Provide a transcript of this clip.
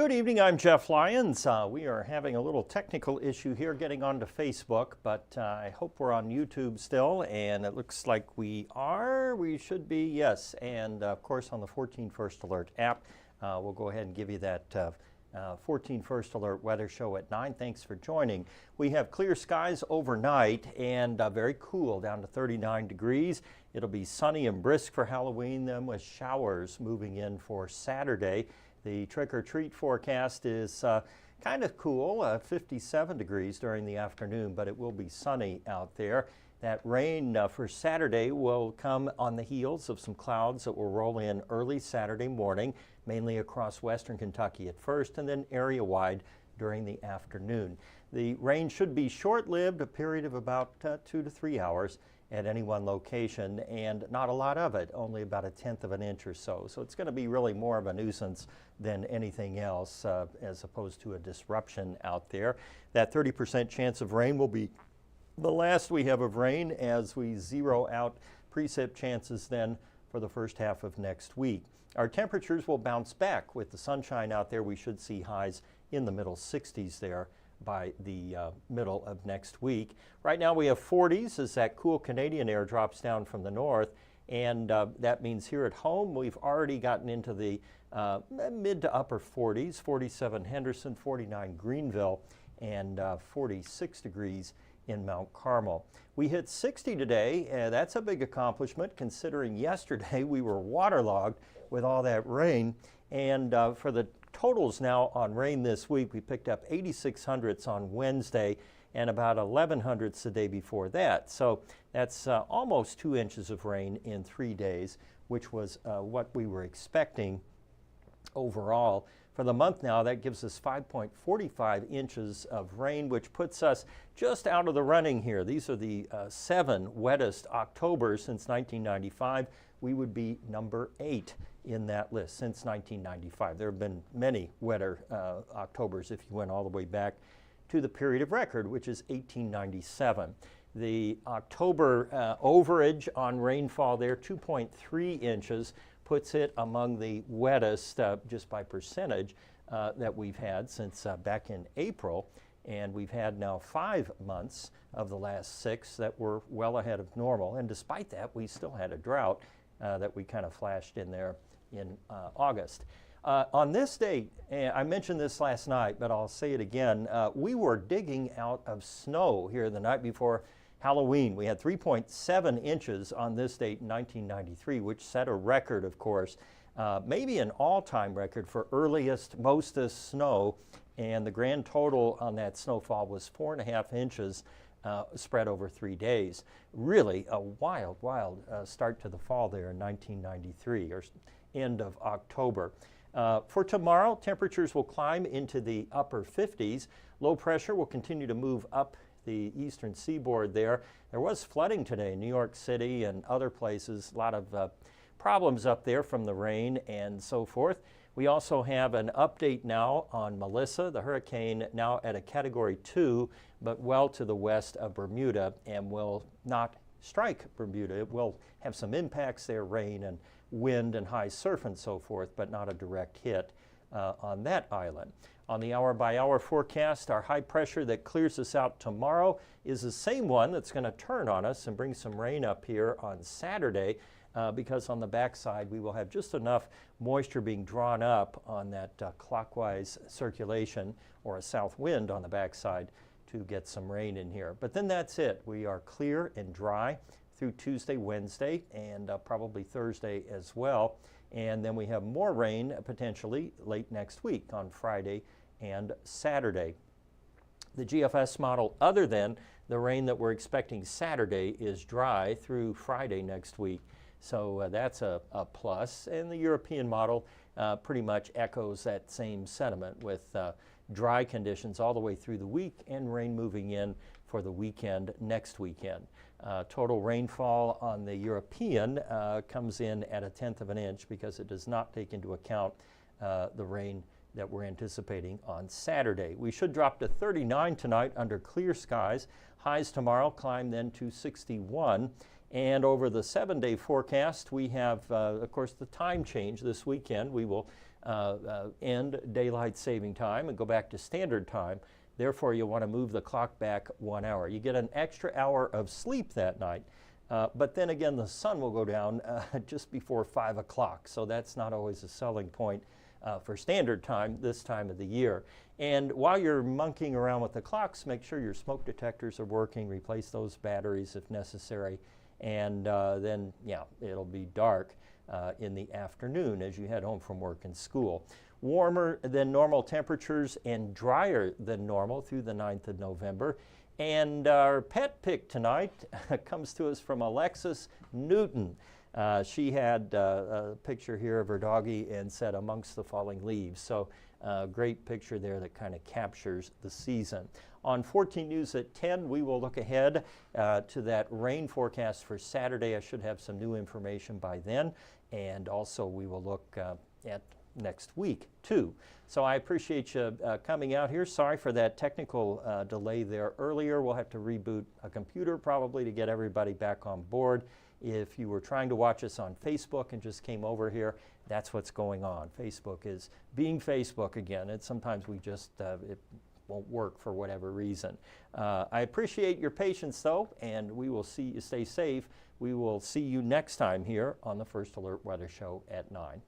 Good evening, I'm Jeff Lyons. We are having a little technical issue here getting onto Facebook, but I hope we're on YouTube still, and it looks like we are. We should be, yes. And of course on the 14First Alert app. We'll go ahead and give you that 14First Alert weather show at 9. Thanks for joining. We have clear skies overnight and very cool, down to 39 degrees. It'll be sunny and brisk for Halloween, then with showers moving in for Saturday. The trick-or-treat forecast is kind of cool, 57 degrees during the afternoon, but it will be sunny out there. That rain for Saturday will come on the heels of some clouds that will roll in early Saturday morning, mainly across western Kentucky at first, and then area-wide during the afternoon. The rain should be short-lived, a period of about 2 to 3 hours at any one location, and not a lot of it, only about 1/10 of an inch or so. So it's going to be really more of a nuisance than anything else, as opposed to a disruption out there. That 30% chance of rain will be the last we have of rain as we zero out precip chances then for the first half of next week. Our temperatures will bounce back. With the sunshine out there, we should see highs in the middle 60s there by the middle of next week. Right now we have 40s as that cool Canadian air drops down from the north, and that means here at home we've already gotten into the mid to upper 40s, 47 Henderson, 49 Greenville, and 46 degrees in Mount Carmel. We hit 60 today, and that's a big accomplishment considering yesterday we were waterlogged with all that rain. And for the totals now on rain this week, we picked up 86 hundredths on Wednesday and about 11 hundredths the day before that. So that's almost 2 inches of rain in 3 days, which was what we were expecting overall. For the month now, that gives us 5.45 inches of rain, which puts us just out of the running here. These are the 7 wettest Octobers since 1995. We would be number 8 in that list since 1995. There have been many wetter Octobers if you went all the way back to the period of record, which is 1897. The October overage on rainfall there, 2.3 inches, puts it among the wettest just by percentage that we've had since back in April. And we've had now 5 months of the last 6 that were well ahead of normal. And despite that, we still had a drought that we kind of flashed in there in August. On this date, I mentioned this last night, but I'll say it again, we were digging out of snow here the night before Halloween. We had 3.7 inches on this date in 1993, which set a record, of course, maybe an all-time record for earliest, mostest snow, and the grand total on that snowfall was 4.5 inches spread over 3 days. Really a wild, wild start to the fall there in 1993, or end of October. For tomorrow, temperatures will climb into the upper 50s. Low pressure will continue to move up the eastern seaboard there. There was flooding today in New York City and other places, a lot of problems up there from the rain and so forth. We also have an update now on Melissa, the hurricane now at a Category 2, but well to the west of Bermuda and will not strike Bermuda. It will have some impacts there, rain and wind and high surf and so forth, but not a direct hit on that island. On the hour-by-hour forecast, our high pressure that clears us out tomorrow is the same one that's going to turn on us and bring some rain up here on Saturday, because on the backside we will have just enough moisture being drawn up on that clockwise circulation or a south wind on the backside to get some rain in here. But then that's it. We are clear and dry through Tuesday, Wednesday, and probably Thursday as well. And then we have more rain potentially late next week on Friday and Saturday. The GFS model, other than the rain that we're expecting Saturday, is dry through Friday next week. So that's a plus. And the European model pretty much echoes that same sentiment with dry conditions all the way through the week and rain moving in for the weekend next weekend. Total rainfall on the European comes in at 1/10 of an inch because it does not take into account the rain that we're anticipating on Saturday. We should drop to 39 tonight under clear skies. Highs tomorrow climb then to 61. And over the 7-day forecast, we have, of course, the time change this weekend. We will end daylight saving time and go back to standard time. Therefore, you'll want to move the clock back 1 hour. You get an extra hour of sleep that night. But then again, the sun will go down just before 5 o'clock. So that's not always a selling point for standard time this time of the year. And while you're monkeying around with the clocks, make sure your smoke detectors are working. Replace those batteries if necessary. And then, yeah, it'll be dark in the afternoon as you head home from work and school. Warmer than normal temperatures and drier than normal through the 9th of November. And our pet pick tonight comes to us from Alexis Newton. She had a picture here of her doggie and said, "Amongst the falling leaves." So great picture there that kind of captures the season. On 14 News at 10, we will look ahead to that rain forecast for Saturday. I should have some new information by then. And also we will look at next week too. So I appreciate you coming out here. Sorry for that technical delay there earlier. We'll have to reboot a computer probably to get everybody back on board. If you were trying to watch us on Facebook and just came over here, that's what's going on. Facebook is being Facebook again, and sometimes we just it won't work for whatever reason. I appreciate your patience though, and we will see you. Stay safe. We will see you next time here on the First Alert Weather Show at 9.